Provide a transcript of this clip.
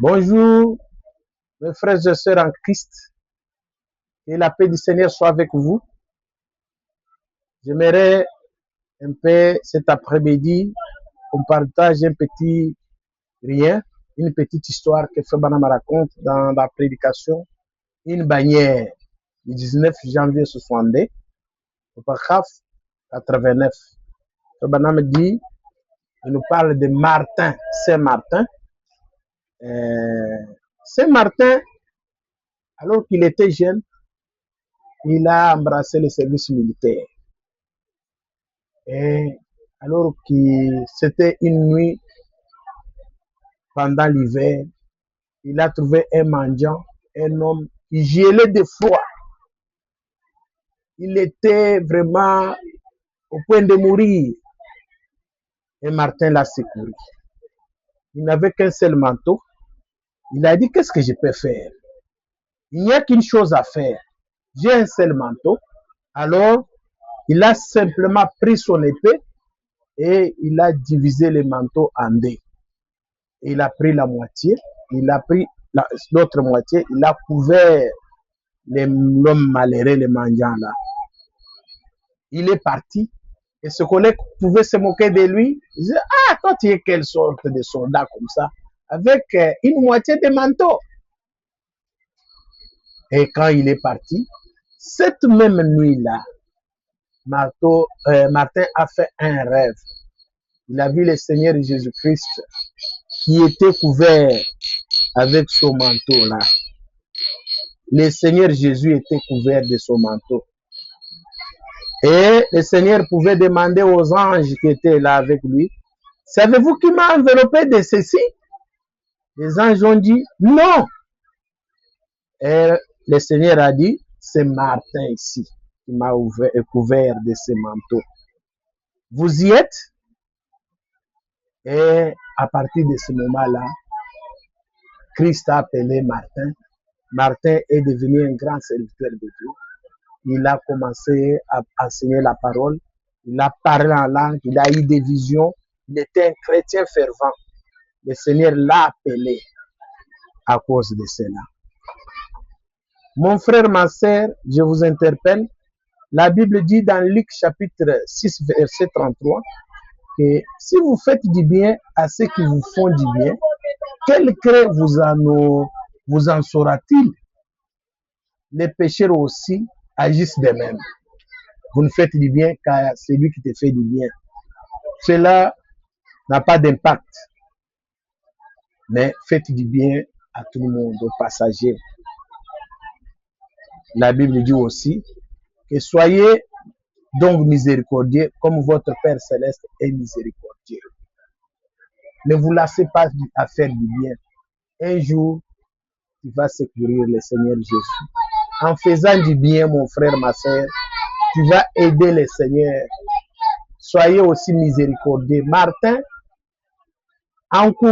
Bonjour, mes frères et sœurs en Christ, et la paix du Seigneur soit avec vous. J'aimerais un peu cet après-midi qu'on partage un petit rien, une petite histoire que Fabana me raconte dans la prédication, une bannière du 19 janvier 62, au paragraphe 89. Fabana me dit, il nous parle de Martin, Saint-Martin. Saint-Martin, alors qu'il était jeune, il a embrassé le service militaire. Et alors que c'était une nuit pendant l'hiver, il a trouvé un mendiant, un homme qui gelait de froid. Il était vraiment au point de mourir. Et Martin l'a secouru. Il n'avait qu'un seul manteau. Il a dit, qu'est-ce que je peux faire? Il n'y a qu'une chose à faire. J'ai un seul manteau. Alors, il a simplement pris son épée et il a divisé le manteau en deux. Il a pris la moitié, il a pris l'autre moitié, il a couvert l'homme malheureux, le mendiant là. Il est parti et ce collègue pouvait se moquer de lui. Il disait, ah, toi tu es quelle sorte de soldat comme ça, avec une moitié de manteau. Et quand il est parti, cette même nuit-là, Martin a fait un rêve. Il a vu le Seigneur Jésus-Christ qui était couvert avec son manteau là. Le Seigneur Jésus était couvert de son manteau. Et le Seigneur pouvait demander aux anges qui étaient là avec lui, savez-vous qui m'a enveloppé de ceci? Les anges ont dit non. Et le Seigneur a dit, c'est Martin ici qui m'a couvert de ce manteau. Vous y êtes? Et à partir de ce moment-là, Christ a appelé Martin. Martin est devenu un grand serviteur de Dieu. Il a commencé à enseigner la parole. Il a parlé en langue. Il a eu des visions. Il était un chrétien fervent. Le Seigneur l'a appelé à cause de cela. Mon frère, ma sœur, je vous interpelle. La Bible dit dans Luc chapitre 6, verset 33, que si vous faites du bien à ceux qui vous font du bien, quel cré vous en saura-t-il? Les pécheurs aussi agissent de même. Vous ne faites du bien qu'à celui qui te fait du bien. Cela n'a pas d'impact. Mais faites du bien à tout le monde, aux passagers. La Bible dit aussi que soyez donc miséricordieux comme votre Père Céleste est miséricordieux. Ne vous lassez pas à faire du bien. Un jour, tu vas secourir le Seigneur Jésus. En faisant du bien, mon frère, ma soeur, tu vas aider le Seigneur. Soyez aussi miséricordieux. Martin, en